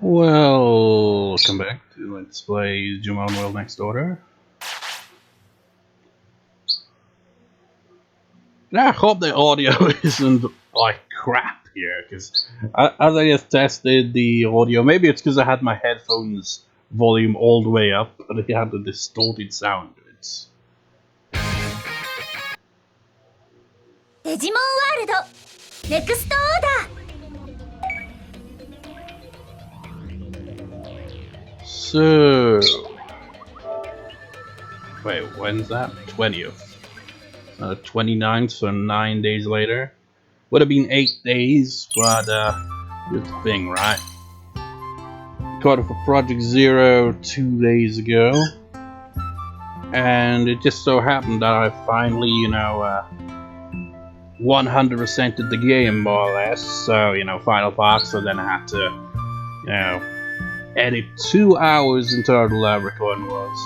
Welcome back to Let's Play Digimon World Next Order. I hope the audio isn't like crap here, because as I just tested the audio, maybe it's because I had my headphones volume all the way up, but it had a distorted sound. It's Digimon World Next Order. so. Wait, when's that? 20th. 29th, so 9 days later. Would have been 8 days, but good thing, right? Caught it for Project Zero 2 days ago, and it just so happened that I finally, 100%ed the game more or less. So, final part. So then I had to, edit 2 hours in total. Recording was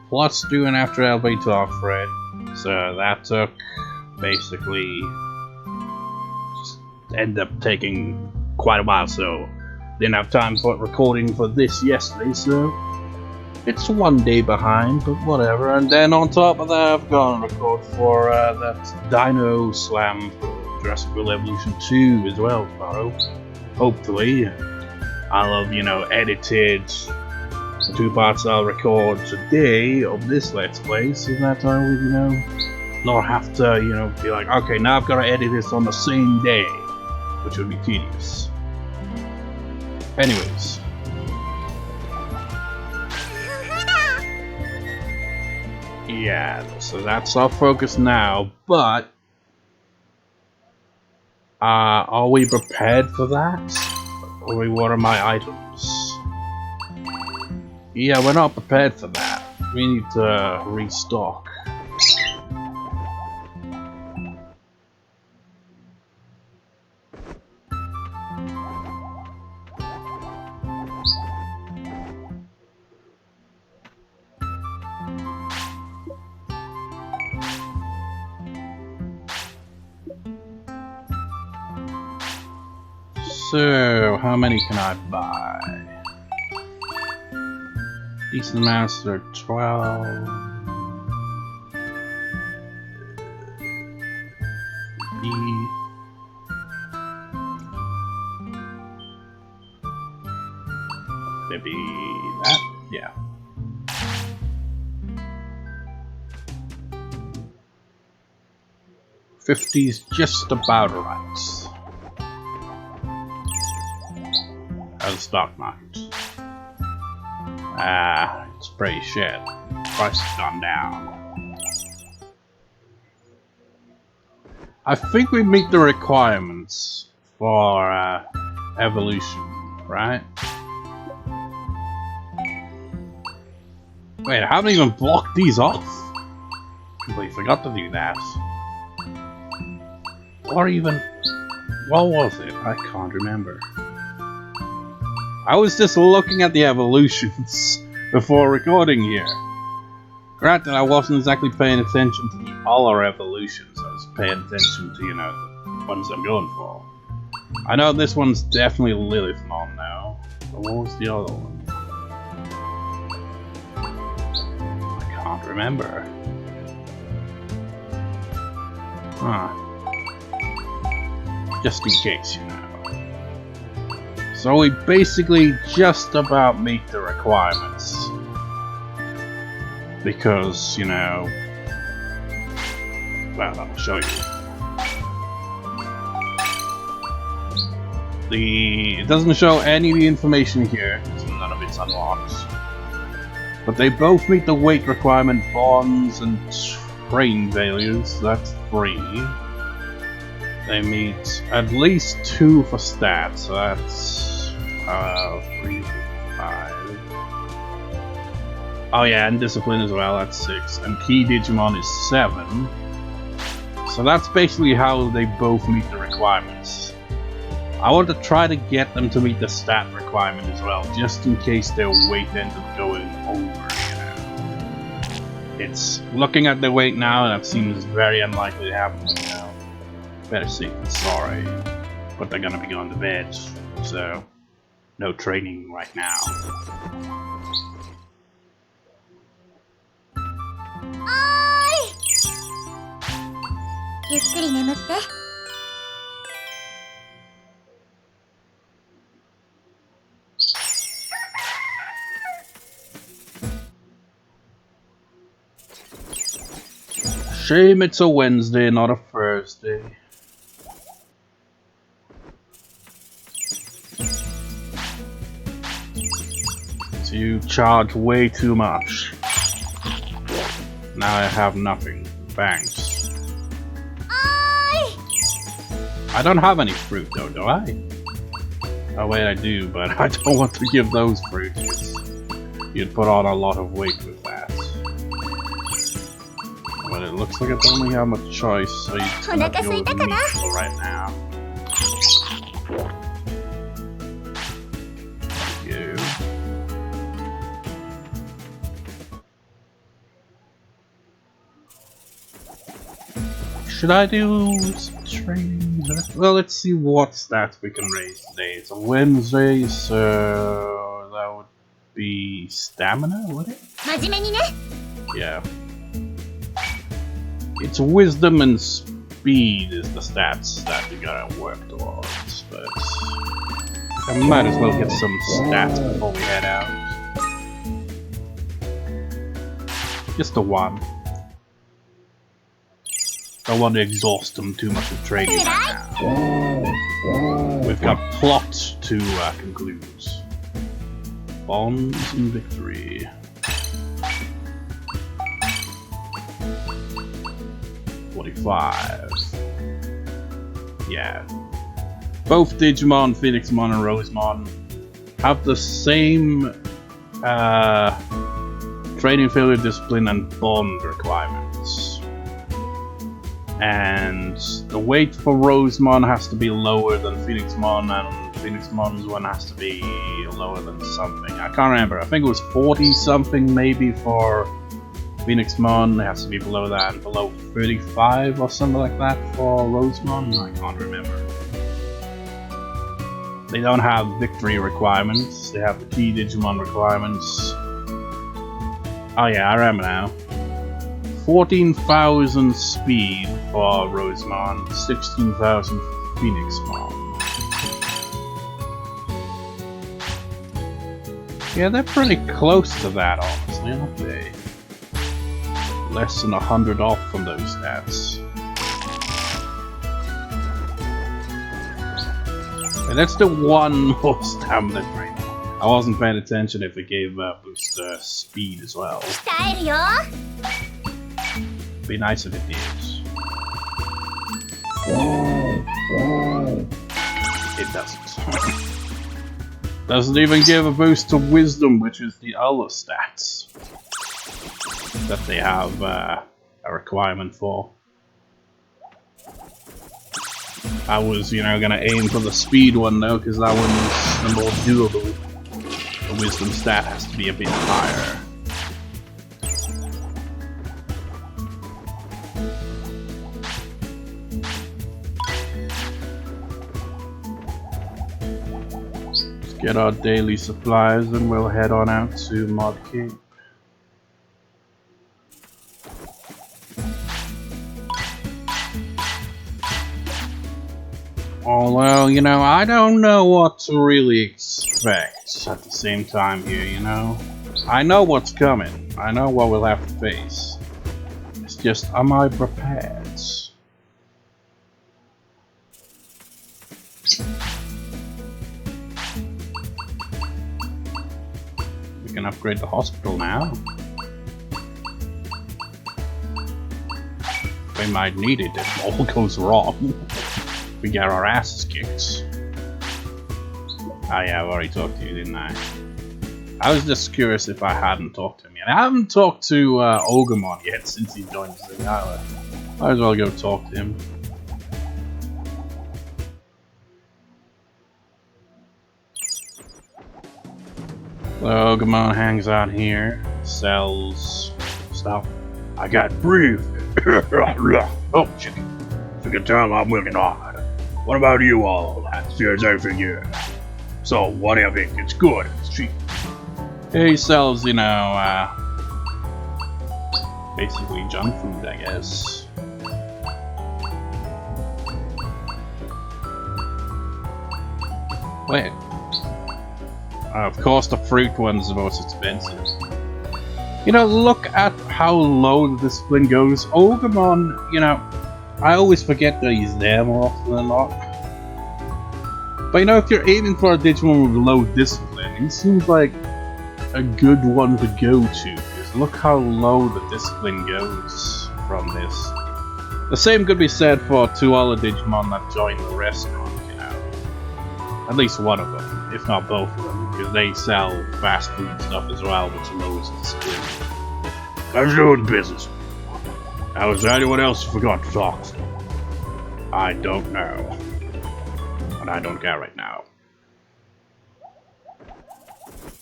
plus do an after LB talk for it. So that took basically just ended up taking quite a while. So didn't have time for recording for this yesterday. So it's 1 day behind, but whatever. And then on top of that, I've gone and record for that Dino Slam for Jurassic World Evolution 2 as well tomorrow. Hopefully, I'll have edited the 2 parts I'll record today of this Let's Play, so that I will, not have to, be like, okay, now I've got to edit this on the same day, which would be tedious. Anyways. Yeah, so that's our focus now, but are we prepared for that? Or what are my items? Yeah, we're not prepared for that. We need to restock. So, how many can I buy? Decent amounts are 12. Maybe that? Yeah. $50's just about right. As a stock market. It's pretty shit. Price has gone down. I think we meet the requirements for evolution, right? Wait, I haven't even blocked these off. Completely forgot to do that. Or even, what was it? I can't remember. I was just looking at the evolutions before recording here. Granted, I wasn't exactly paying attention to the other evolutions. I was paying attention to, the ones I'm going for. I know this one's definitely Lilithmon now. But what was the other one? I can't remember. Huh. Just in case, So we basically just about meet the requirements. Because, well, I'll show you. It doesn't show any of the information here, so none of it's unlocked. But they both meet the weight requirement, bonds, and train values, so that's 3. They meet at least 2 for stats, so that's 3, 5. Oh yeah, and discipline as well, that's 6. And key Digimon is 7. So that's basically how they both meet the requirements. I want to try to get them to meet the stat requirement as well, just in case their weight ends up going over, It's looking at their weight now, and that seems very unlikely to happen now. Better safe than sorry. But they're gonna be going to bed, so no training right now. ゆっくり眠って。 Shame it's a Wednesday, not a Thursday. So you charge way too much. Now I have nothing. Thanks. I don't have any fruit though, do I? Oh wait, I do, but I don't want to give those fruit. You'd put on a lot of weight with that. But it looks like I don't really have much choice, so you just have to go with the meat for right now. There you go. Should I do some training? Well, let's see what stats we can raise today. It's a Wednesday, so that would be stamina, would it? Yeah. It's wisdom and speed is the stats that we gotta work towards, but I might as well get some stats before we head out. Just the one. Don't want to exhaust them too much with training right now. We've got plot to conclude. Bonds and victory. Yeah. Both Digimon, Phoenixmon, and Rosemon have the same training failure, discipline, and bond requirements. And the weight for Rosemon has to be lower than Phoenixmon, and Phoenixmon's one has to be lower than something. I can't remember. I think it was 40 something maybe for Phoenixmon. It has to be below that, and below 35 or something like that for Rosemon. I can't remember. They don't have victory requirements. They have the key Digimon requirements. Oh yeah, I remember now. 14,000 speed for Rosemon, 16,000 for Phoenixmon. Yeah, they're pretty close to that, honestly, aren't they? Less than 100 off from those stats. And let's do one more stamina drain. I wasn't paying attention if it gave boost speed as well. Be nice if it did. It doesn't. Doesn't even give a boost to wisdom, which is the other stats that they have a requirement for. I was, you know, gonna aim for the speed one though, because that one's the more doable. The wisdom stat has to be a bit higher. Let's get our daily supplies and we'll head on out to Mod Cape. Although, you know, I don't know what to really expect at the same time here, you know? I know what's coming. I know what we'll have to face. It's just, am I prepared? We can upgrade the hospital now. We might need it if all goes wrong. We get our asses kicked. Oh yeah, I've already talked to you, didn't I? I was just curious if I hadn't talked to him yet. I haven't talked to Ogremon yet since he joined the island. Might as well go talk to him. So Ogremon hangs out here, sells stuff. I got brief. Oh shit. You can tell I'm working hard. What about you all? That's your everything here. So, what do you think? It's good. It's cheap. He sells, you know, basically junk food, I guess. Wait. Of course, the fruit one's the most expensive. You know, look at how low the discipline goes. Ogremon, you know, I always forget that he's there more often than not. But you know, if you're aiming for a Digimon with low discipline, he seems like a good one to go to. Because look how low the discipline goes from this. The same could be said for two other Digimon that join the restaurant, you know. At least one of them, if not both of them, because they sell fast food stuff as well, which lowers discipline. How's your own business? Now, is there anyone else who forgot to talk to? I don't know. But I don't care right now.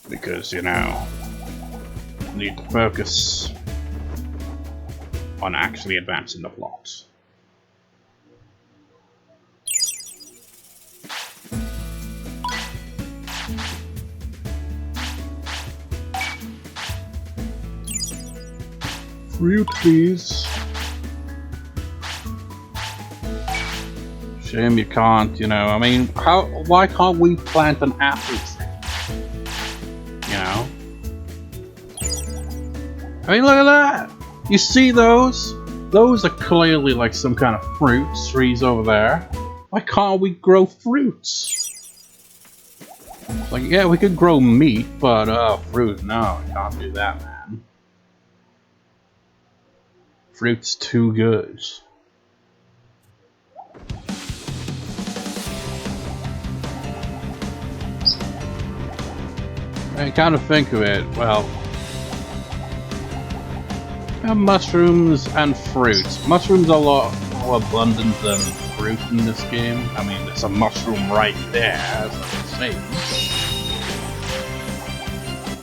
Because, you know, I need to focus on actually advancing the plot. Fruit, please. Shame you can't, you know. I mean, why can't we plant an apple tree? You know? I mean, look at that! You see those? Those are clearly like some kind of fruit trees over there. Why can't we grow fruits? Like, yeah, we could grow meat, but fruit, no, we can't do that, man. Fruit's too good. I kind of think of it, well, mushrooms and fruit. Mushrooms are a lot more abundant than fruit in this game. I mean, there's a mushroom right there, as I was saying.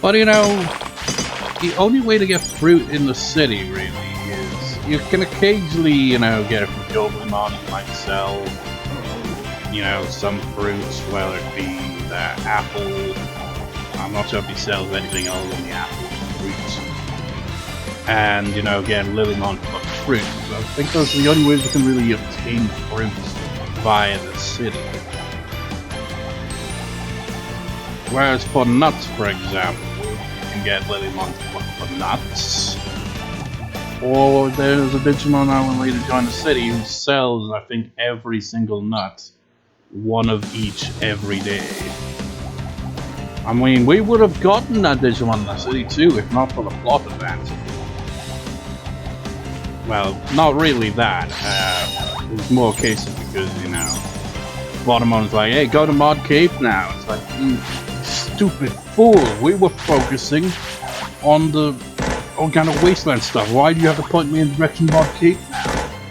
But you know, the only way to get fruit in the city, really, is you can occasionally, you know, get it from Digimon. You might sell, you know, some fruits, whether it be the apple. I'm not sure if he sells anything other than the apple and fruit. And, you know, again, Lilymon for fruit. So I think those are the only ways we can really obtain fruit via the city. Whereas for nuts, for example, you can get Lilymon for nuts. Or there's a Digimon I will later join the city who sells, I think, every single nut. One of each every day. I mean, we would have gotten that Digimon in the city too, if not for the plot advance. Well, not really that. It was more a case of because, you know, Botamon's like, hey, go to Mod Cave now. It's like, you stupid fool, we were focusing on the organic wasteland stuff. Why do you have to point me in the direction of Mod Cave now?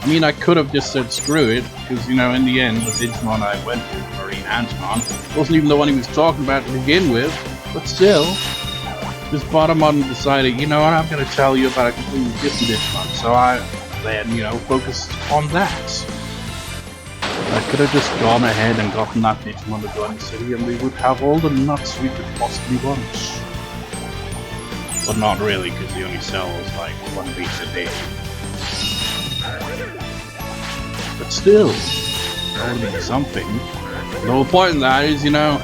I mean, I could have just said screw it, because, you know, in the end, the Digimon I went to, Marine Antimon, wasn't even the one he was talking about to begin with, but still, this Botamon decided, you know what, I'm going to tell you about a completely different Digimon, so I then, you know, focused on that. I could have just gone ahead and gotten that Digimon to join the city, and we would have all the nuts we could possibly want. But not really, because he only sells, like, one piece a day. But still, that would be something. The whole point of that is, you know,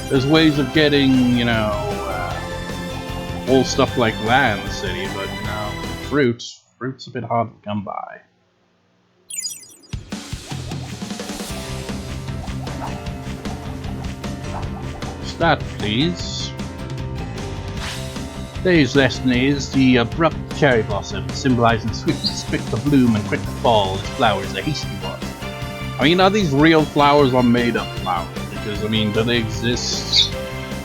there's ways of getting, you know, all stuff like that in the city, but, you know, fruit's a bit hard to come by. Start, please. Today's lesson is the abrupt cherry blossom, symbolizing swiftness, quick to bloom and quick to fall. Its flowers are hasty ones. I mean, are these real flowers or made-up flowers? Because, I mean, do they exist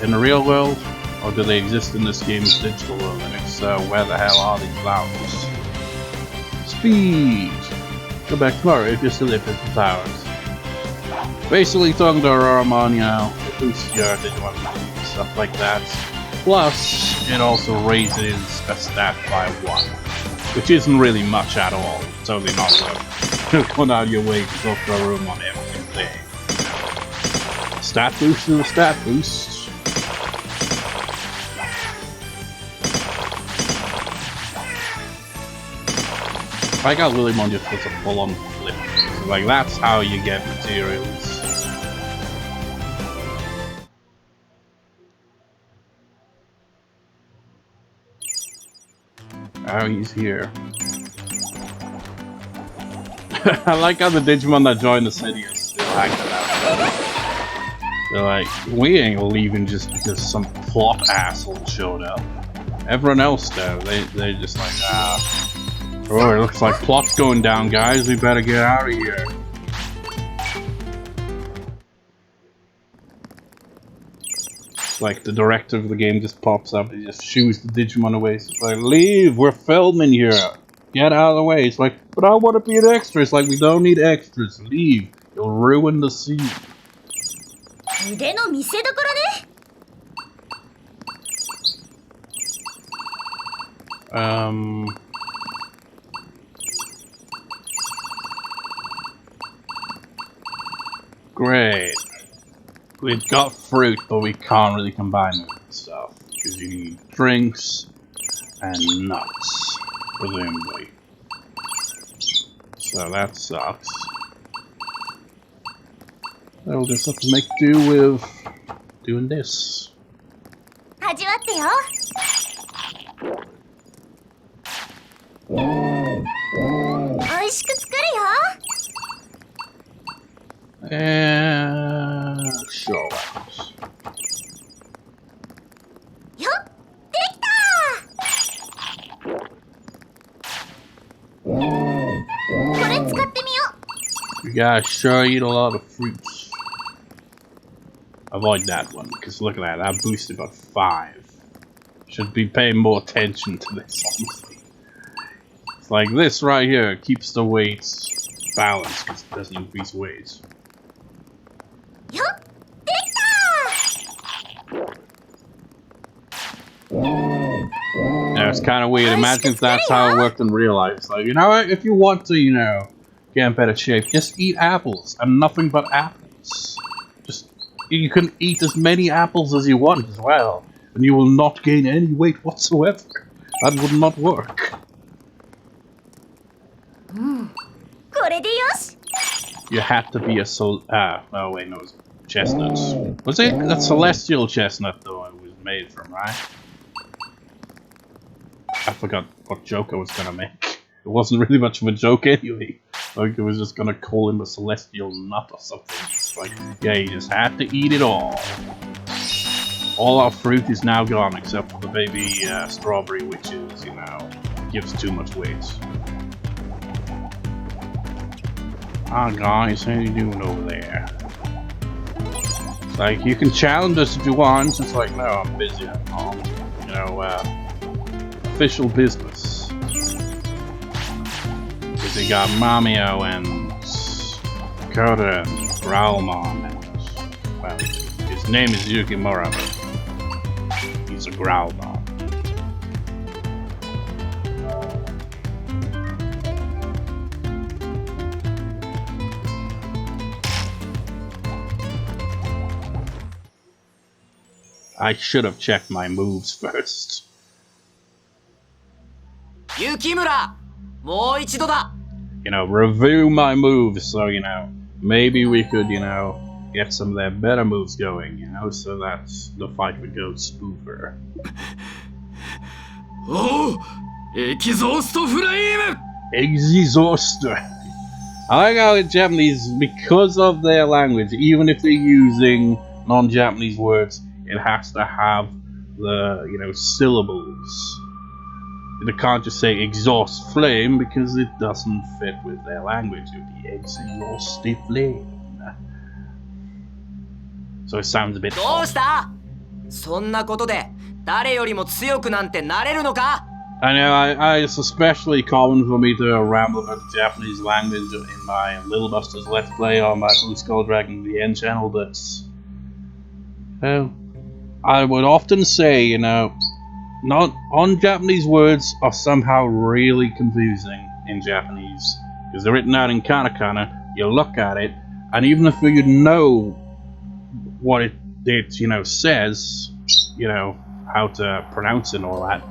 in the real world, or do they exist in this game's digital world? And if so, where the hell are these flowers? Speed! Go back tomorrow if you're still interested in flowers. Basically, talking to Auroramon, you know, it boosts your Digimon stuff like that. Plus, it also raises a stat by 1, which isn't really much at all. Totally not worth going out of your way to go for a room on every single day. Stat boost is a stat boost. I got Lilymon just puts a full-on flip. So, like, that's how you get materials. Oh, he's here. I like how the Digimon that joined the city are still acting out. They're like, we ain't leaving just because some plot asshole showed up. Everyone else though, they're just like, oh, it looks like plot's going down, guys. We better get out of here. Like the director of the game just pops up, he just shoos the Digimon away. It's like, leave, we're filming here. Get out of the way. It's like, but I want to be an extra. It's like, we don't need extras. Leave. You'll ruin the scene. Great. We've got fruit, but we can't really combine it with stuff. Because you need drinks and nuts, presumably. So that sucks. We'll just have to make do with doing this. Sure. You guys sure eat a lot of fruits. Avoid that one, because look at that, that boosted about 5. Should be paying more attention to this, honestly. It's like this right here keeps the weights balanced because it doesn't increase weight. Yeah, it's kind of weird. Imagine if that's how it worked in real life. It's like, you know what? If you want to, you know, get in better shape, just eat apples and nothing but apples. Just, you can eat as many apples as you want as well, and you will not gain any weight whatsoever. That would not work. You had to be a oh wait, no, it was chestnuts. Was it a celestial chestnut though it was made from, right? I forgot what joke I was gonna make. It wasn't really much of a joke anyway. Like, I was just gonna call him a celestial nut or something. It's like, yeah, you just had to eat it all. All our fruit is now gone except for the baby strawberry, which is, you know, gives too much weight. Ah, guys, how you doing over there? It's like, you can challenge us if you want. It's like, no, I'm busy. I'm on, you know, official business. Because they got Mameo and Kouta and Greymon and, well, his name is Yukimura, but he's a Greymon. I should have checked my moves first. Yukimura! You know, review my moves so, you know, maybe we could, you know, get some of their better moves going, you know, so that the fight would go smoother. Oh! Exhaust flame! Exhauster. I like how in Japanese, because of their language, even if they're using non-Japanese words, it has to have the, you know, syllables. They can't just say exhaust flame because it doesn't fit with their language. It would be exhaust flame. So it sounds a bit odd. I know, it's especially common for me to ramble about the Japanese language in my Little Busters Let's Play on my Blue Skull Dragon VN channel, but I would often say, you know, non-Japanese words are somehow really confusing in Japanese because they're written out in katakana. You look at it, and even if you know what it you know, says, you know, how to pronounce it and all that.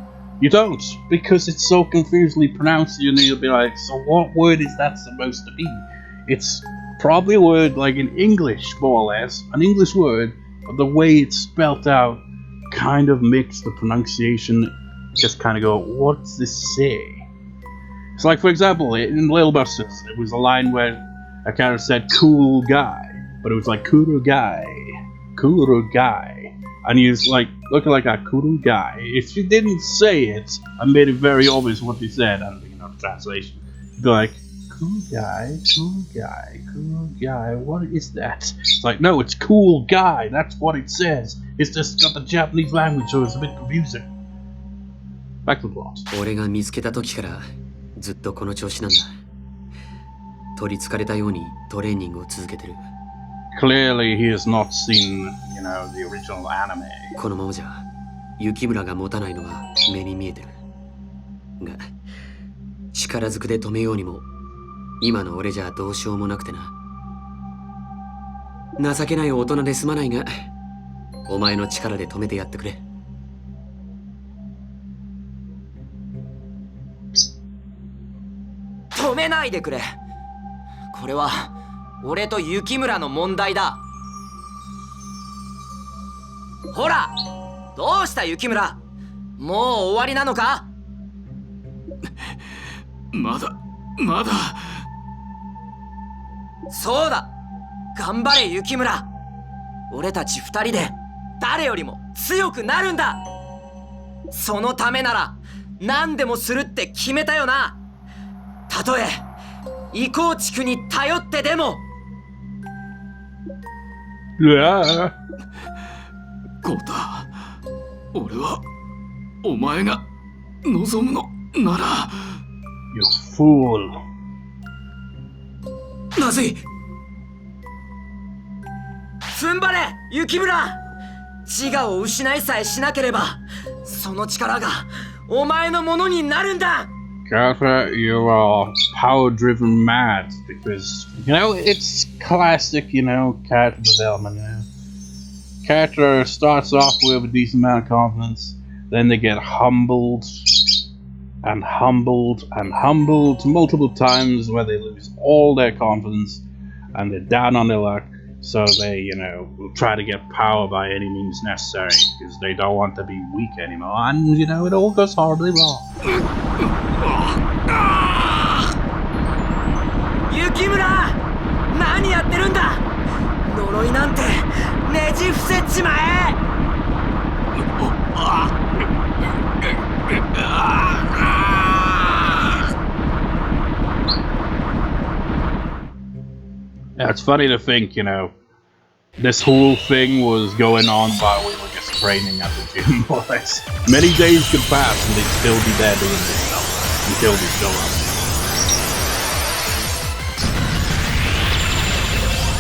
You don't, because it's so confusingly pronounced. You'll be like, so what word is that supposed to be? It's probably a word like in English, more or less, an English word, but the way it's spelt out kind of makes the pronunciation just kind of go, what does this say? It's like, for example, in Little Busters, it was a line where a character said cool guy, but it was like kuru guy, and he was like looking like a kuru guy. If you didn't say it and made it very obvious what they said, and you know the translation, you'd be like, cool guy, what is that? It's like, no, it's cool guy, that's what it says. It's just got the Japanese language, so it's a bit confusing. Back to the plot. 俺が見つけた時からずっとこの調子なんだ。取り憑かれたようにトレーニングを続けてる。 Clearly he has not seen, you know, the original anime. このままじゃ雪村が持たないのは目に見えてる。が力ずくで止めようにも今の俺じゃどうしようもなくてな。情けない大人ですまないが、お前の力で止めてやってくれ。止めないでくれ。これは俺と雪村の問題だ。ほら、どうした雪村？もう終わりなのか？まだ。そうだ、頑張れ雪村。俺たち二人で誰よりも強くなるんだ。そのためなら何でもするって決めたよな。たとえ異光地区に頼ってでも。コウタ、俺はお前が望むのなら。You fool. まずい。踏ん張れ雪村。自我を失いさえしなければその力がお前のものになるんだ。Kouta, you are power-driven mad, because, you know, it's classic, you know, character development, you know. Character starts off with a decent amount of confidence, then they get humbled multiple times where they lose all their confidence and they're down on their luck, so they, you know, will try to get power by any means necessary because they don't want to be weak anymore, and, you know, it all goes horribly wrong. 雪村、何やってるんだ。呪いなんてねじ伏せちまえ。Yeah, it's funny to think, you know, this whole thing was going on while we were just training at the gym, more or less. Many days could pass and they'd still be there doing this stuff until we show up.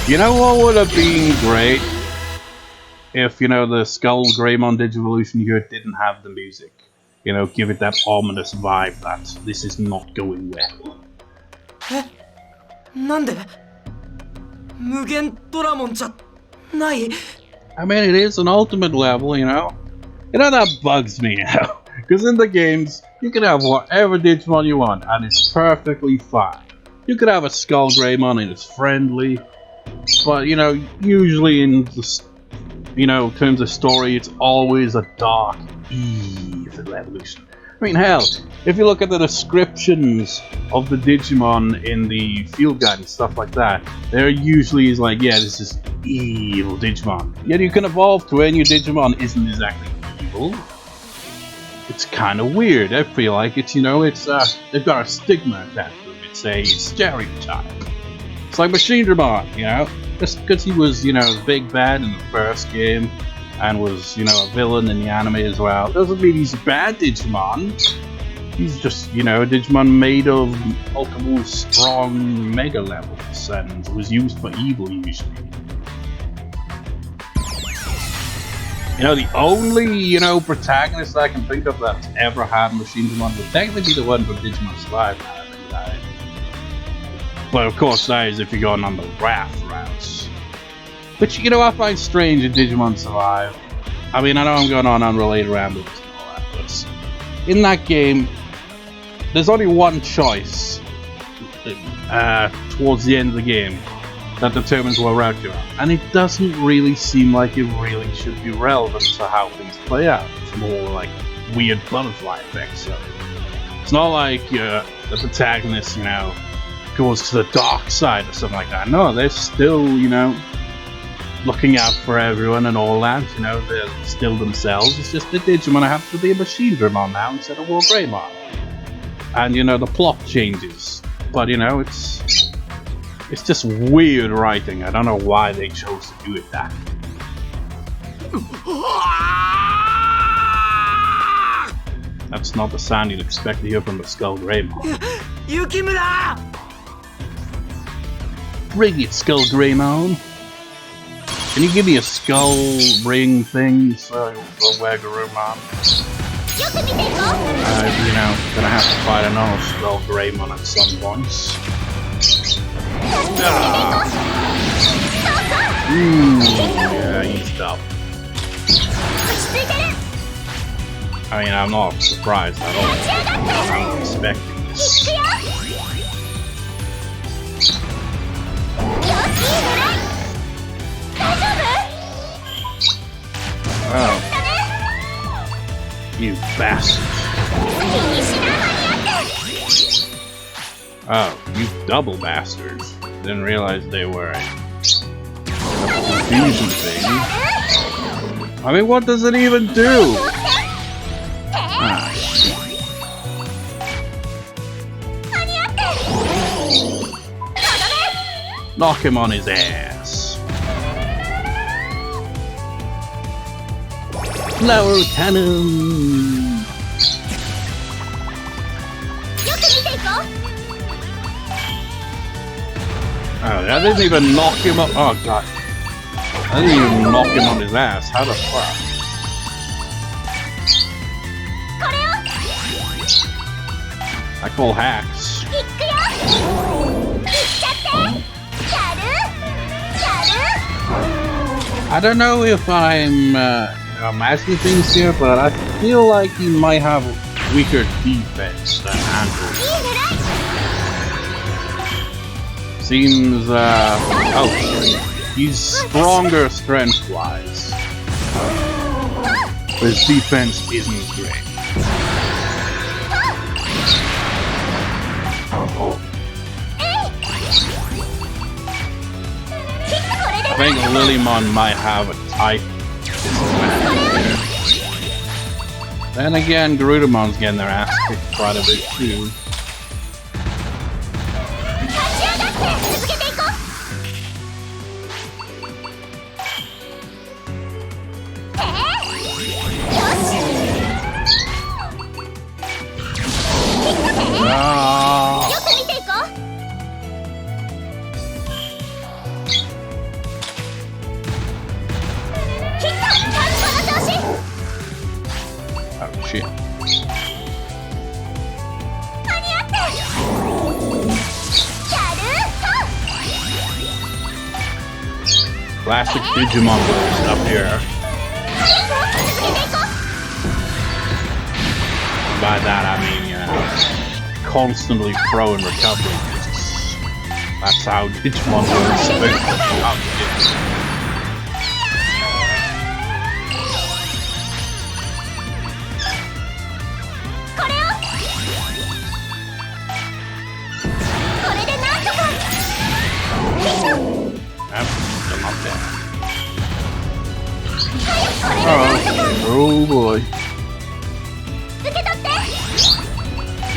You know what would have been great? If, you know, the SkullGreymon Digivolution here didn't have the music. You know, give it that ominous vibe that this is not going well. なんで無限ドラモンじゃない。 I mean, it is an ultimate level, you know? You know, that bugs me now. Because in the games, you can have whatever Digimon you want, and it's perfectly fine. You could have a SkullGreymon and it's friendly, but, you know, usually in the, you know, terms of story, it's always a dark, evil evolution. I mean, hell, if you look at the descriptions of the Digimon in the field guide and stuff like that, there usually is like, yeah, this is evil Digimon. Yet you can evolve to any Digimon isn't exactly evil. It's kind of weird. I feel like it's, you know, it's they've got a stigma attached to them. It's a stereotype. It's like Machinedramon, you know, just because he was, you know, big bad in the first game and was, you know, a villain in the anime as well, doesn't mean he's a bad Digimon. He's just, you know, a Digimon made of multiple strong mega levels and was used for evil usually. You know, the only, you know, protagonist I can think of that's ever had Machinedramon would technically be the one from Digimon Survive, now I think about it. But of course that is if you're going on the Wrath routes. Which, you know, I find strange in Digimon Survive. I mean, I know I'm going on unrelated ramblings and all that, but in that game, there's only one choice towards the end of the game that determines what route you're on. And it doesn't really seem like it really should be relevant to how things play out. It's more like weird butterfly effects. So it's not like the protagonist, you know, goes to the dark side or something like that. No, they're still, you know, looking out for everyone and all that. You know, they're still themselves. It's just the Digimon have to be a Machinedramon now instead of SkullGreymon. And, you know, the plot changes. But, you know, it's just weird writing. I don't know why they chose to do it that. That's not the sound you'd expect to hear from the SkullGreymon. Yukimura! Bring it, SkullGreymon. Can you give me a skull ring thing so SkullGreymon? You know, gonna have to fight another SkullGreymon at some point. Yeah, he's tough. I mean, I'm not surprised at all. I was expecting this. Oh. You bastard. Oh, you double bastards. Didn't realize they were a fusion thing. I mean, what does it even do? Ah. Knock him on his ass. Flower cannon. Oh, I didn't even knock him up. Oh god. I didn't even knock him on his ass. How the fuck? I call hacks. I don't know if I'm imagining things here, but I feel like he might have weaker defense than Andrew. Seems, oh, he's stronger strength-wise, but his defense isn't great. I think Lilymon might have a type disadvantage. Then again, Garudamon's getting their ass kicked quite a bit too. Classic Digimon moves up here. By that I mean, you know, constantly throwing recovery discs. That's how Digimon moves. Oh boy.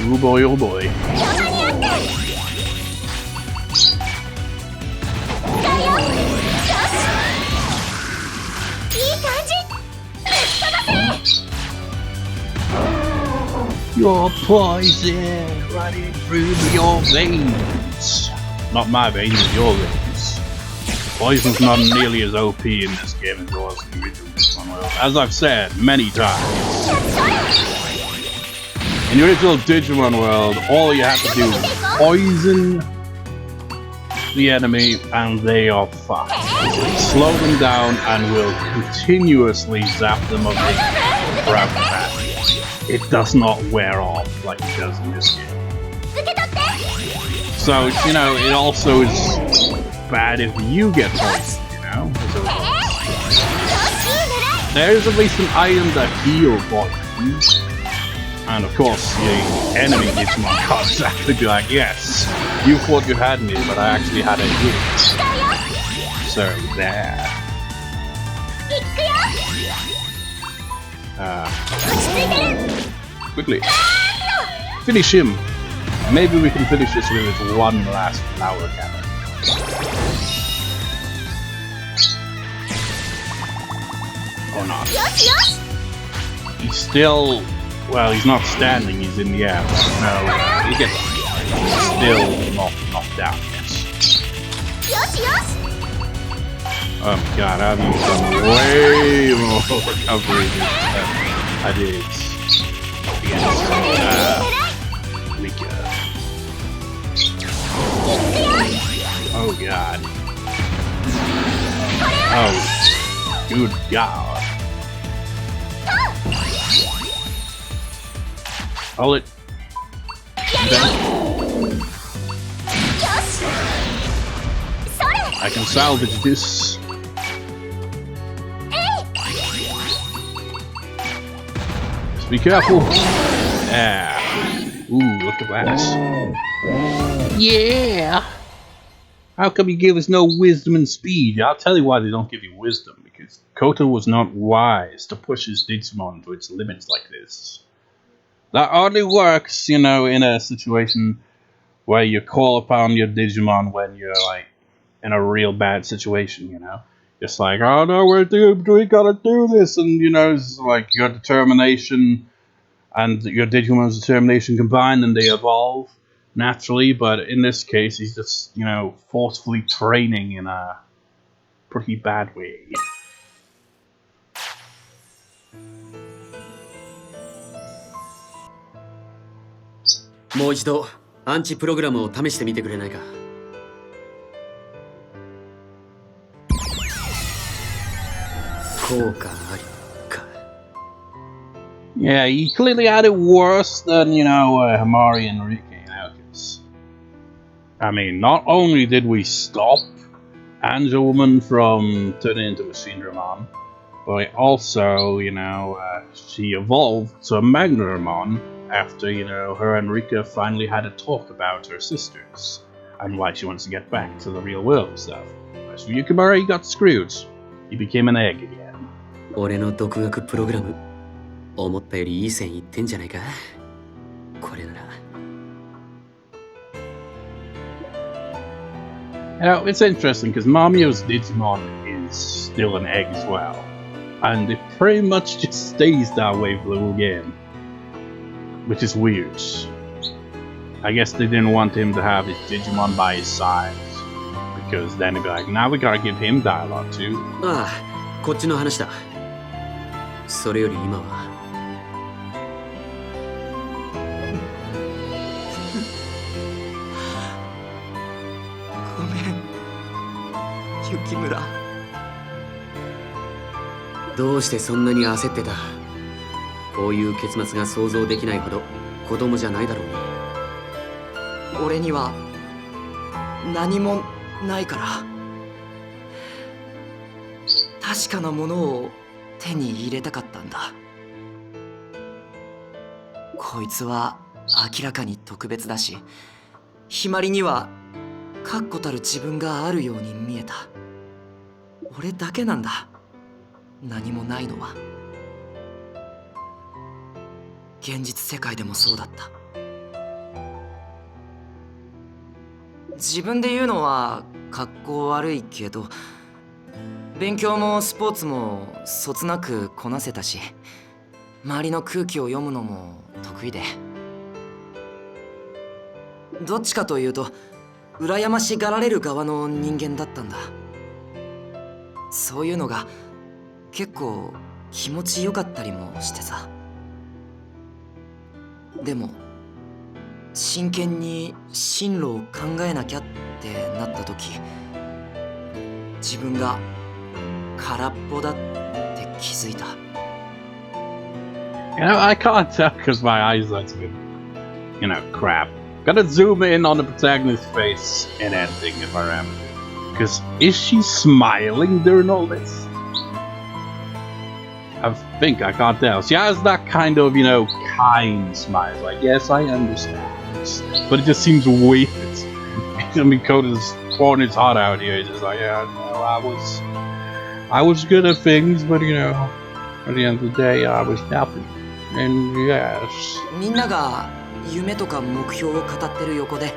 Oh boy, oh boy. Your poison running through your veins. Not my veins, your veins. Poison's not nearly as OP in this game as it was in the original Digimon world. As I've said many times. In the original Digimon world, all you have to do is poison the enemy and they are fucked. Slow them down and will continuously zap them up throughout the battle. It does not wear off like it does in this game. So, you know, it also is bad if you get poisoned, you know? There's at least an item that heals bodies. And of course, the enemy Digimon can't exactly be like, yes, you thought you had me, but I actually had a hit. So, there. Quickly. Finish him. Maybe we can finish this with his one last flower cannon. Or not. He's still... Well, he's not standing, he's in the air. No, he gets still not knocked down, yes. Oh my god, I've used some way more recovery than I did against Mika. Oh god. Oh, good god. Hold it. I can salvage this. Just be careful. Yeah. Ooh, look at that. Yeah. How come you give us no wisdom and speed? I'll tell you why they don't give you wisdom. Because Kouta was not wise to push his Digimon to its limits like this. That only works, you know, in a situation where you call upon your Digimon when you're, like, in a real bad situation, you know? Just like, oh no, we gotta do this, and, you know, it's like your determination and your Digimon's determination combined and they evolve naturally, but in this case, he's just, you know, forcefully training in a pretty bad way.もう一度アンチプログラムを試してみてくれないか。効果ありか。Yeah, he clearly had it worse than, you know, Hamari and Rike, you know, 'cause I mean, not only did we stop Angelwoman from turning into Machinedramon, but also, you know, she evolved to a Machinedramon after, you know, her and Rika finally had a talk about her sisters and why she wants to get back to the real world and stuff. As for Yukimura, he got screwed. He became an egg again. 俺の独学プログラム、思ったよりいい線いってんじゃないか。これなら。You know, it's interesting because Mameo's Digimon is still an egg as well. And it pretty much just stays that way for the whole game. Which is weird. I guess they didn't want him to have his Digimon by his side. Because then they'd be like, now we gotta give him dialogue too. ああ、こっちの話だ。それより今は。ごめん、雪村。どうしてそんなに焦ってた？こういう結末が想像できないほど子供じゃないだろうね。俺には何もないから。確かなものを手に入れたかったんだ。こいつは明らかに特別だし、ひまりには確固たる自分があるように見えた。俺だけなんだ、何もないのは。現実世界でもそうだった。自分で言うのは格好悪いけど、勉強もスポーツもそつなくこなせたし、周りの空気を読むのも得意で、どっちかというと羨ましがられる側の人間だったんだ。そういうのが結構気持ちよかったりもしてさ。でも真剣に進路を考えなきゃっってなった時、自分が空っぽだって気づいた。You know, I can't tell because my eyesight's been, crap. Gotta zoom in on the protagonist's face and ending if I remember. Because is she smiling during all this? I think I can't tell. She has that kind of, kind smile. Like, yes, I understand this. But it just seems weird. I mean, Kouta's pouring his heart out here. He's just like, yeah, no, I was good at things, but, at the end of the day, I was happy. And yes. みんなが夢とか目標を語ってる横で、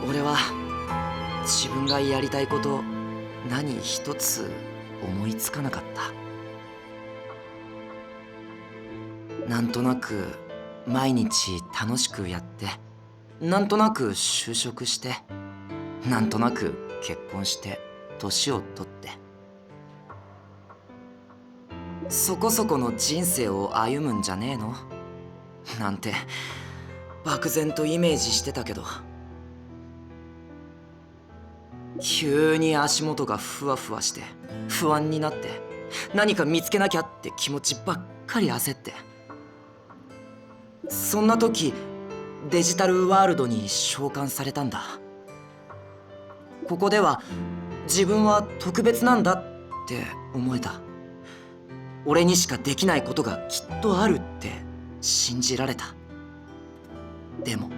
俺は自分がやりたいこと何一つ思いつかなかった。なんとなく毎日楽しくやって、なんとなく就職して、なんとなく結婚して年を取って、そこそこの人生を歩むんじゃねえのなんて漠然とイメージしてたけど、急に足元がふわふわして不安になって、何か見つけなきゃって気持ちばっかり焦って、そんな時デジタルワールドに召喚されたんだ。ここでは自分は特別なんだって思えた。俺にしかできないことがきっとあるって信じられた。でも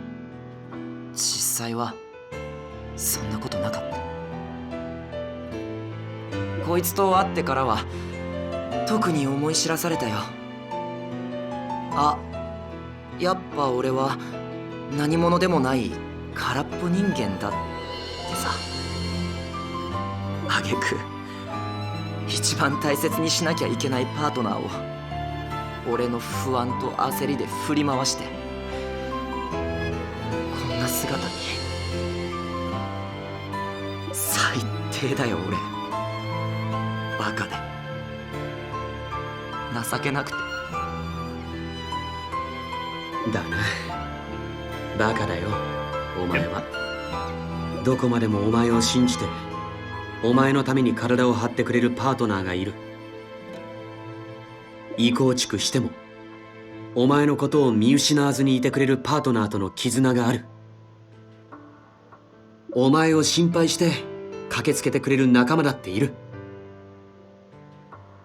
実際はそんなことなかった。こいつと会ってからは特に思い知らされたよ。あ、やっぱ俺は何者でもない空っぽ人間だってさ。あげく一番大切にしなきゃいけないパートナーを俺の不安と焦りで振り回して、こんな姿に。最低だよ俺。バカで情けなくて。だな、バカだよお前は。どこまでもお前を信じて、お前のために体を張ってくれるパートナーがいる。意構築してもお前のことを見失わずにいてくれるパートナーとの絆がある。お前を心配して駆けつけてくれる仲間だっている。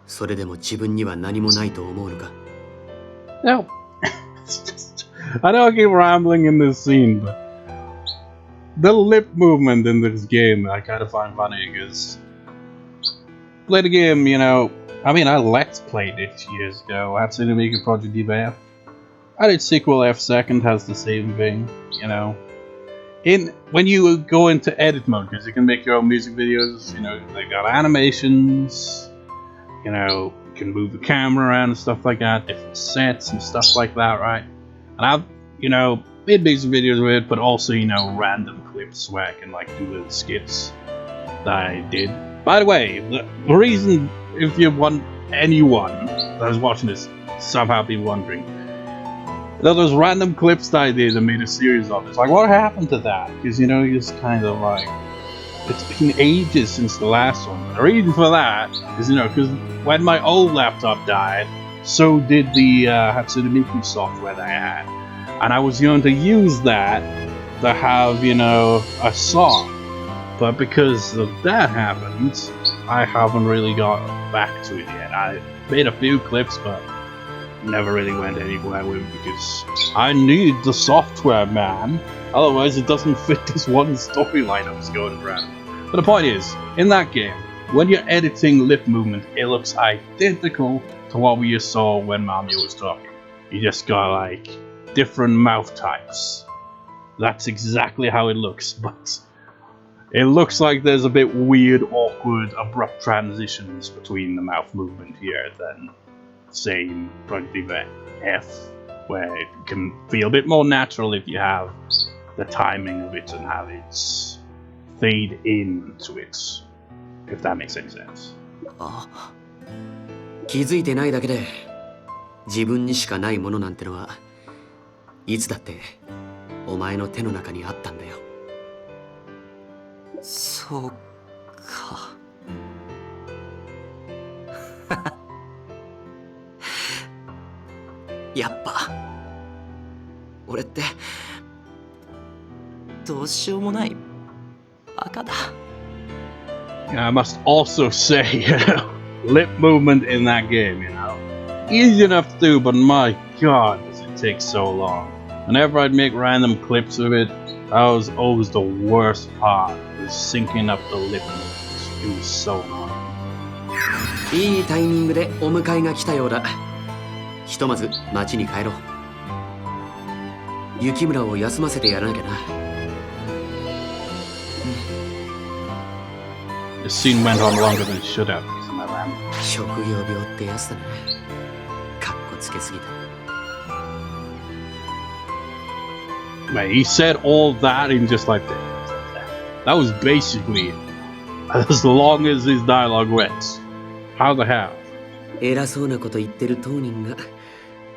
それでも自分には何もないと思うのか。No. I know I keep rambling in this scene, but the lip movement in this game I kind of find funny because play the game, I mean, I let's played it years ago. I had to make a Project DBF. I did sequel F second has the same thing, when you go into edit mode, because you can make your own music videos, they got animations, you can move the camera around and stuff like that, different sets and stuff like that, right? And I've, made music videos with it, but also, random clips where I can, do little skits that I did. By the way, the reason, if you want anyone that is watching this somehow be wondering, those random clips that I did and made a series of, it's like, what happened to that? Because, just kind of it's been ages since the last one. The reason for that is, because when my old laptop died, so did the Hatsune Miku software that I had. And I was going to use that to have, a song. But because of that happened, I haven't really got back to it yet. I made a few clips, but never really went anywhere with it because I need the software, man. Otherwise it doesn't fit this one storyline I was going around. But the point is, in that game, when you're editing lip movement, it looks identical to what we just saw when Mameo was talking. You just got different mouth types. That's exactly how it looks, but it looks like there's a bit weird, awkward, abrupt transitions between the mouth movement here than, say, in Project F, where it can feel a bit more natural if you have the timing of it and have it fade into it, if that makes any sense. あ、気づいてないだけで自分にしかないものなんてのはいつだってお前の手の中にあったんだよ。そうか。やっぱ俺ってどうしようもないバカだ。I must also say, lip movement in that game, easy enough to do, but my god, does it take so long. Whenever I'd make random clips of it, that was always the worst part, was syncing up the lip movements. It was so annoying. いいタイミングでお迎えが来たようだ。ひとまず町に帰ろう。雪村を休ませてやらなきゃな。The scene went on longer than it should have because of my ram. 職業病ってやつだな。かっこつけすぎた。Mate, he said all that in just like that was basically as long as his dialogue went. How the hell? 偉そうなこと言ってる当人が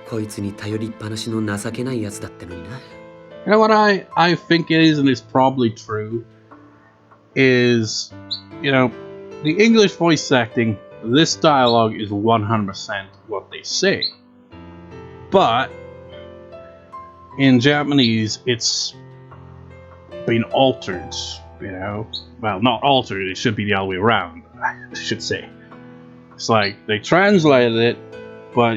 こいつに頼りっぱなしの情けないやつだってのにな。You know what I think it is, and it's probably true, is, the English voice acting, this dialogue is 100% what they say. But in Japanese, it's been altered, Well, not altered, it should be the other way around, I should say. It's like, they translated it, but,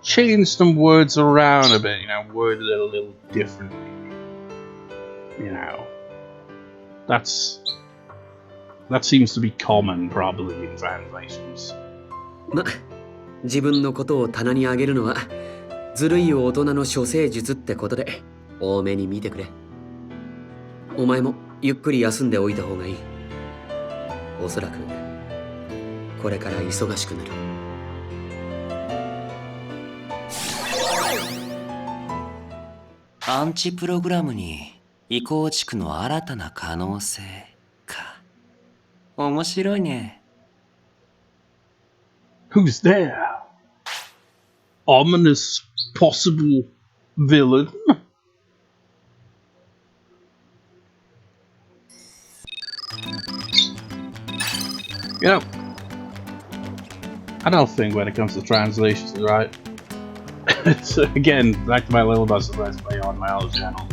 changed some words around a bit, worded it a little differently. That seems to be common, probably, in translations. ま、自分のことを棚にあげるのはずるい大人の処世術ってことで多めに見てくれ。お前もゆっくり休んでおいた方がいい。おそらくこれから忙しくなる。アンチプログラムに移行地区の新たな可能性か。面白いね。Who's there? Ominous possible villain? I don't think when it comes to translations, right? So again, back to my little bus of Let's Play on my other channel.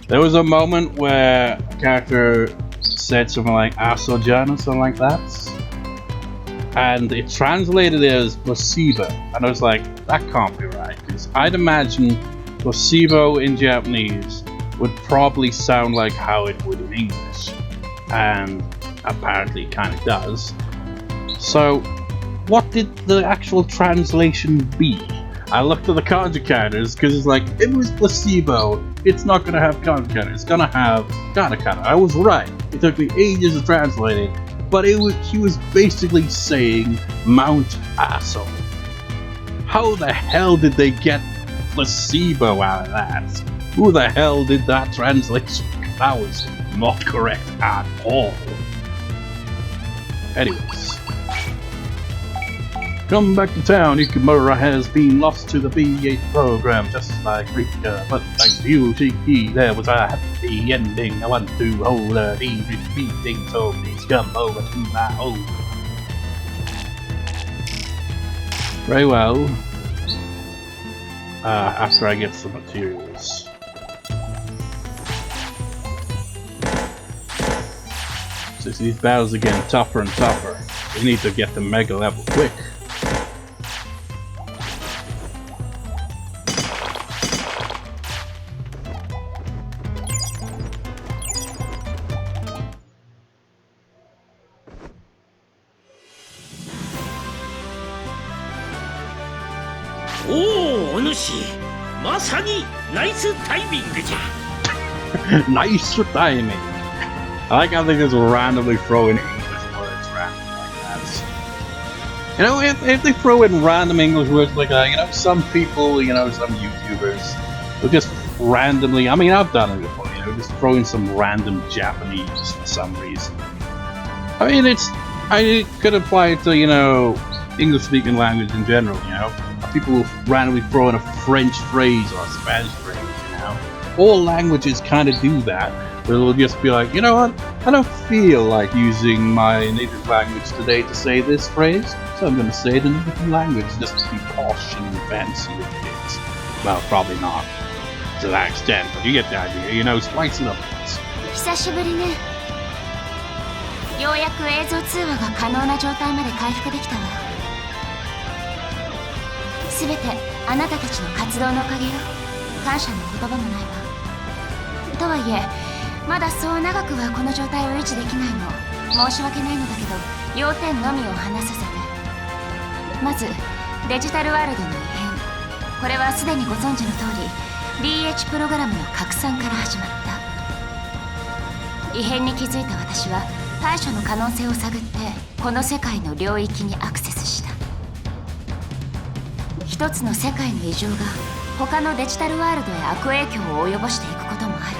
There was a moment where a character said something like Asojan or something like that, and it translated as placebo, and I was like, that can't be right, because I'd imagine placebo in Japanese would probably sound like how it would in English, and apparently it kind of does. So what did the actual translation be? I looked at the kanji counters because it's like, if it was placebo, it's not going to have kanji counter, it's going to have katakana. I was right. It took me ages to translate it, but he was basically saying Mount Asshole. How the hell did they get placebo out of that? Who the hell did that translation? That was not correct at all. Anyways. Come back to town, Yukimura has been lost to the B8 program, just like Rika, but thanks to you, he there was a happy ending. I want to hold a meeting, so please come over to my home. Very well. After I get some materials. Since these battles are getting tougher and tougher, we need to get the mega level quick. Nice timing. I like how they just randomly throw in English words randomly like that. If they throw in random English words like that, some people, some YouTubers will just randomly, I mean, I've done it before, just throw in some random Japanese for some reason. I mean, I could apply it to, English-speaking language in general, People will randomly throw in a French phrase or a Spanish phrase, All languages kind of do that. It'll just be like, you know what? I don't feel like using my native language today to say this phrase, so I'm gonna say it in a different language just to be posh and fancy with it. Well, probably not to that extent, but you get the idea, you know, spice it up. 久しぶりね。ようやく映像通話が可能な状態まで回復できたわ。すべてあなたたちの活動のおかげよ。感謝の言葉もないわ。とはいえまだそう長くはこの状態を維持できないの。申し訳ないのだけど要点のみを話させて。まずデジタルワールドの異変。これはすでにご存知の通り DH プログラムの拡散から始まった。異変に気づいた私は対処の可能性を探ってこの世界の領域にアクセスした。一つの世界の異常が他のデジタルワールドへ悪影響を及ぼしていくこともある。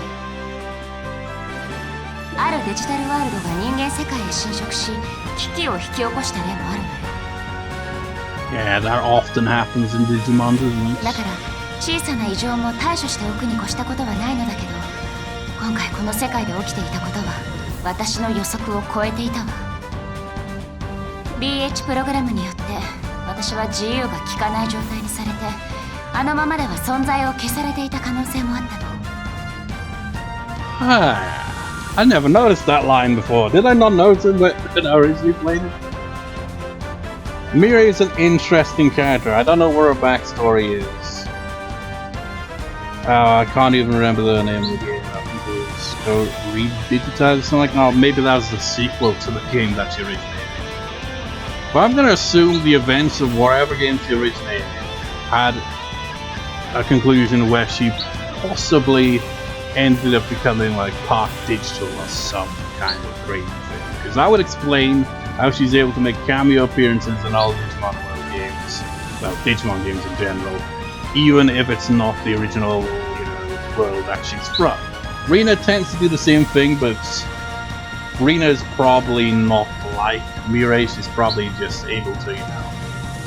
あるデジタルワールドが人間世界へ侵食し危機を引き起こした例もあるのよ。Yeah, that often happens in Digimon, doesn't it? だから小さな異常も対処しておくに越したことはないのだけど、今回この世界で起きていたことは私の予測を超えていたわ。 BH プログラムによって私は自由が利かない状態にされて、あのままでは存在を消されていた可能性もあったの。I never noticed that line before. Did I not notice it when I originally played it? Mirai is an interesting character. I don't know where her backstory is. I can't even remember the name of the game. I think it was Redigitized or something like that. No, maybe that was the sequel to the game that she originated. But I'm gonna assume the events of whatever game she originated had a conclusion where she possibly ended up becoming like part digital or some kind of crazy thing. Because that would explain how she's able to make cameo appearances in all Digimon World games, well, Digimon games in general, even if it's not the original, world that she's from. Rina tends to do the same thing, but Rina is probably not like Mirai. She's probably just able to,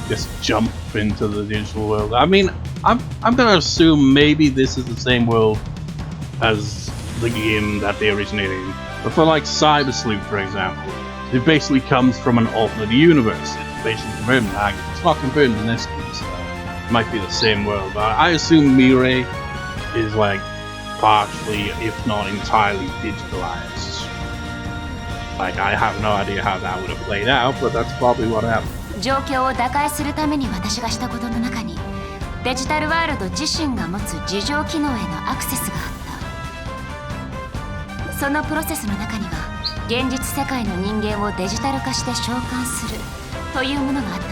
just jump into the digital world. I mean, I'm gonna assume maybe this is the same world as the game that they originated in. But for like Cyber Sleuth, for example, it basically comes from an alternate universe. It's basically confirmed. It's not confirmed in this game, so it might be the same world. But I assume Mirai is like partially, if not entirely, digitalized. Like, I have no idea how that would have played out, but that's probably what happened. 状況を打開するために私がしたことの中にデジタルワールド自身が持つ自浄機能へのアクセスがあった。そのプロセスの中には現実世界の人間をデジタル化して召喚するというものがあった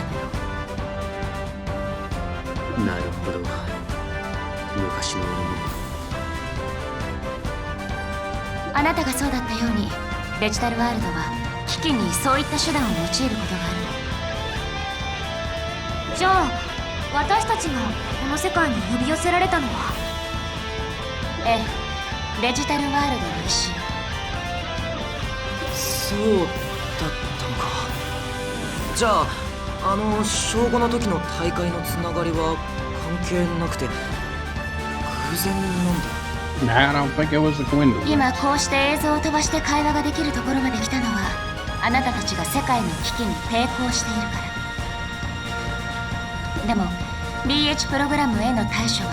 のよ。なるほど。昔の俺も。あなたがそうだったようにデジタルワールドは危機にそういった手段を用いることがあるの。じゃあ私たちがこの世界に呼び寄せられたのは？ええ、デジタルワールドの意志。そうだったのか。じゃあ小5の時の大会のつながりは関係なくて偶然なんだ。I don't think it was a coincidence. 今こうして映像を飛ばして会話ができるところまで来たのはあなたたちが世界の危機に抵抗しているから。でも BH プログラムへの対処は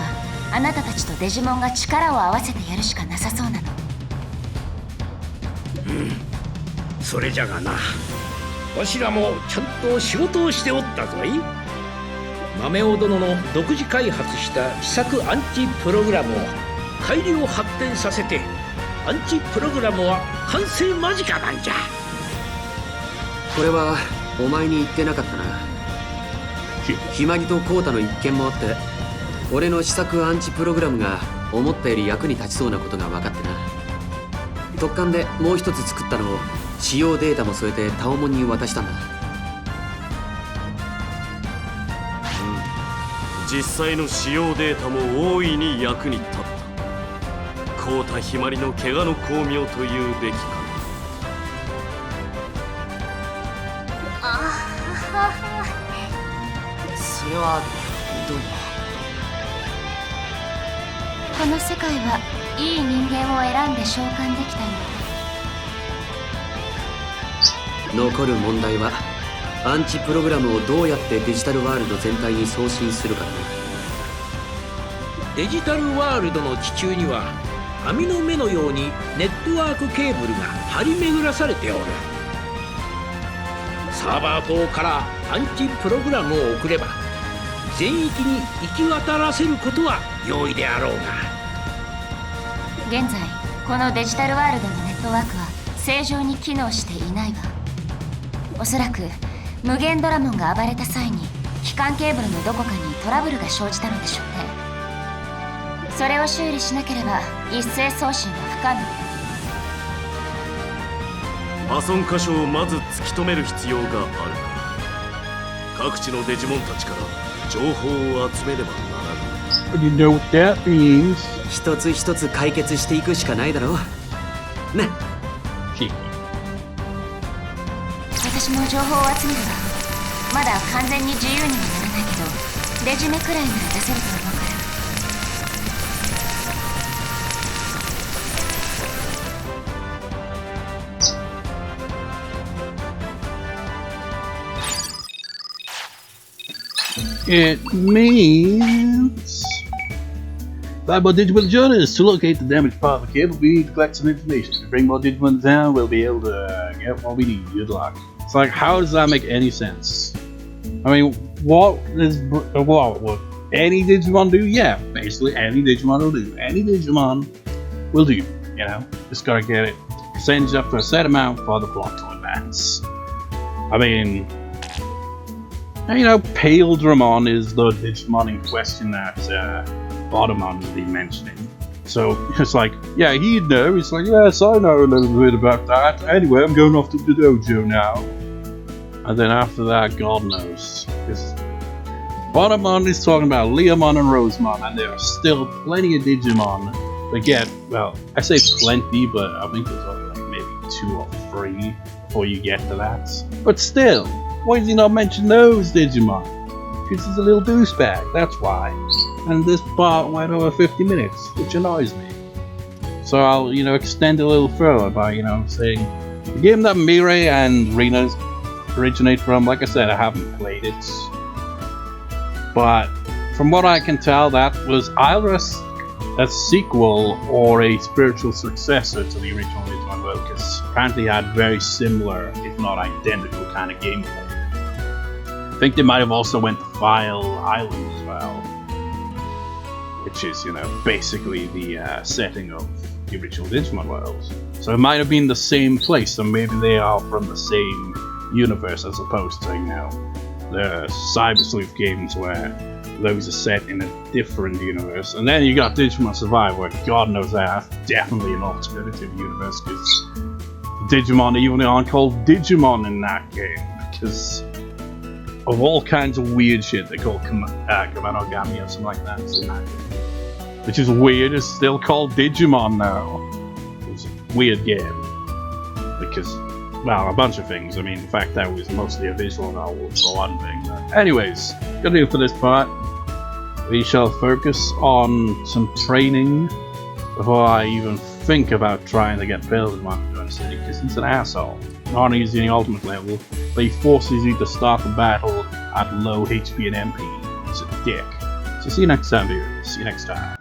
あなたたちとデジモンが力を合わせてやるしかなさそうなの。それじゃがな、わしらもちゃんと仕事をしておったぞい。豆尾殿の独自開発した試作アンチプログラムを改良発展させて、アンチプログラムは完成間近なんじゃ。これはお前に言ってなかったな。ひまりとコウタの一件もあって俺の試作アンチプログラムが思ったより役に立ちそうなことが分かってな。特艦でもう一つ作ったのを使用データも添えてタオモンに渡したんだ。実際の使用データも大いに役に立った。コウタひまりの怪我の巧妙というべきか。それはどうも。この世界はいい人間を選んで召喚できたようだ。残る問題はアンチプログラムをどうやってデジタルワールド全体に送信するかだね。デジタルワールドの地中には網の目のようにネットワークケーブルが張り巡らされておる。サーバー塔からアンチプログラムを送れば全域に行き渡らせることは容易であろうが、現在このデジタルワールドのネットワークは正常に機能していないわ。おそらく無限ドラモンが暴れた際に基幹ケーブルのどこかにトラブルが生じたのでしょうね。それを修理しなければ一斉送信は不可能。破損箇所をまず突き止める必要があるから、各地のデジモンたちから情報を集めればならない。 You know what that means? 一つ一つ解決していくしかないだろうね。私も情報を集めるわ。まだ完全に自由にはならないけどレジュメくらいなら出せると思うから。It means 5 more Digimon journeys to locate the damaged part of the cable. We need to collect some information. If we bring more Digimon down, we'll be able to get what we need. Good luck. It's like, how does that make any sense? I mean, what any Digimon do? Yeah, basically any Digimon will do. Any Digimon will do. You know, just gotta get it percentage up to a set amount for the plot to advance. I mean, you know, Paledramon is the Digimon in question that Bottomon has been mentioning. So it's like, yeah, he'd know. It's like, yes, I know a little bit about that. Anyway, I'm going off to the dojo now. And then after that, God knows. Because Bottomon is talking about Leomon and Rosemon, and there are still plenty of Digimon that get, well, I say plenty, but I think there's only like maybe 2 or 3 before you get to that. But still, why does he not mention those Digimon? Because he's a little douchebag, that's why. And this part went over 50 minutes, which annoys me. So I'll, you know, extend a little further by, you know, saying the game that Mirai and Rina's originate from. Like I said, I haven't played it, but from what I can tell, that was either a sequel or a spiritual successor to the original Digimon world, because apparently it had very similar, if not identical, kind of gameplay. I think they might have also went to File Island as well, which is, you know, basically the setting of the original Digimon world. So it might have been the same place, so maybe they are from the same universe as opposed to, you know, the Cyber Sleuth games where those are set in a different universe. And then you got Digimon Survive, where God knows that's definitely an alternative universe, because Digimon even aren't called Digimon in that game, because of all kinds of weird shit they call Kamanogami or something like that in that game. Which is weird, it's still called Digimon now. It's a weird game. Because, well, a bunch of things. I mean, in fact, that was mostly a visual novel for one thing. But anyways, gonna do for this part. We shall focus on some training before I even think about trying to get Paledramon to join City, because he's an asshole. Not only is he in the ultimate level, but he forces you to start the battle at low HP and MP. He's a dick. So see you next time, viewers. See you next time.